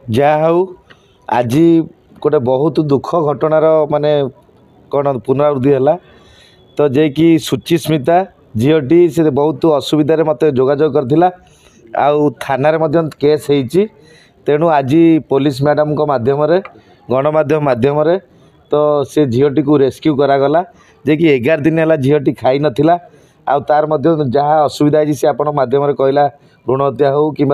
जहा हूँ आज गोटे बहुत दुख घटनार माने कौन पुनरावृत्ति है तो जे कि सुचिस्मिता झीटी से बहुत असुविधा मत जोगाजोग करथिला आउ थाना केस होती तेणु आज पुलिस मैडम को माध्यम गणमाध्यम माध्यम तो से झीटी को रेस्क्यू करागला जे कि 11 दिन है झीटी खाई नाला आउ तार जहाँ असुविधा है सी आपण माध्यम कहला भ्रूण हत्या हो कि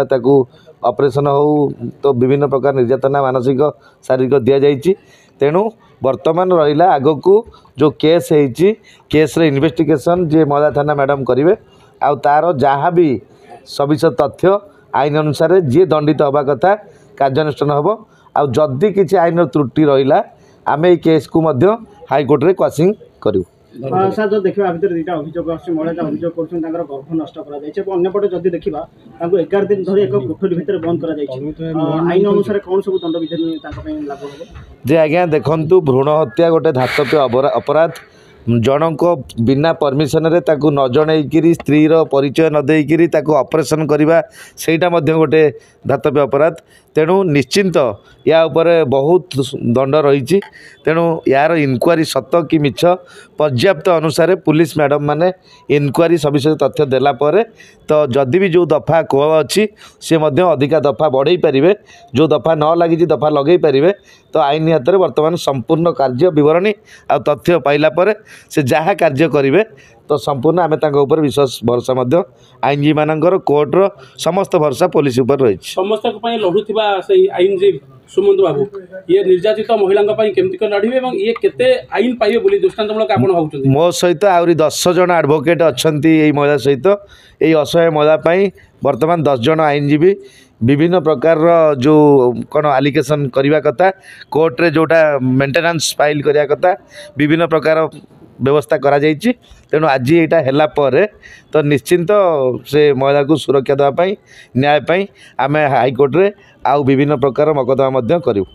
ऑपरेशन हो तो विभिन्न प्रकार निर्यातना मानसिक शारीरिक दि जाइए तेणु वर्तमान रहा आग को जो केस होती केस इन्वेस्टिगेशन जे मदा थाना मैडम करेंगे आउ तार जहाँ भी सविश तथ्य आईन अनुसार जी दंडित हवा कथा कार्यानुष्ठान हम आउ जदि किसी आईन त्रुटि रहा आम ये केस को हाईकोर्ट में क्वासिंग करूँ। सर जो देखा भर दुटा अभियोग महिला अभियोग कर गर्भ नष्ट करपटे जदि देखा 11 दिन धरी एक कोठरी भितर बंद कर आईन अनुसार कौन सब दंड विधि लागू हम जे आज्ञा देखु भ्रूण हत्या गोटे धातव्य अपराध जनक बिना परमिशन रे ताकू न जनईकि स्त्री परिचय न देकरी ऑपरेशन करवा सेटा गोटे धातव्य अपराध तेणु निश्चिंत या उपरे बहुत दंड रही तेणु यार इनक्वारी सत कि मिछ पर्याप्त अनुसार पुलिस मैडम माने इनक्वारी सविशेष तथ्य देला परे तो जदि भी जो दफा कोह अच्छी सी अधिका दफा बढ़ई पारे जो दफा न लगी दफा लगे पारे तो आईन हाथ में वर्तमान संपूर्ण कार्य विवरणी आ तथ्य पाइला परे से जहाँ कार्य करेंगे तो संपूर्ण आम ऊपर विश्वास भरोसा आईनजीवी मानकर कोर्टर समस्त भरोसा पुलिस उपर रही समस्त लड़ुवा आईनजीवी सुमंत बाबू ये निर्यातित महिला केमती लड़े और ये केते आईन पाइबे बोली दृष्टांतमूलक आपण भावुछन मो सहित आहरी 10 जन एडवोकेट अच्छा महिला सहित यही असहाय महिला वर्तमान 10 जन आईनजीवी विभिन्न प्रकार जो कौन आलिगेसन करने कथा कोर्ट रे जोटा मेंटेनेंस फाइल करने कथा विभिन्न प्रकार व्यवस्था करा जाइछि तेणु आज यहाँ है तो निश्चिंत से महिला को सुरक्षा देवाई न्याय आम हाईकोर्ट रे आउ विभिन्न प्रकार मकदमा करूँ।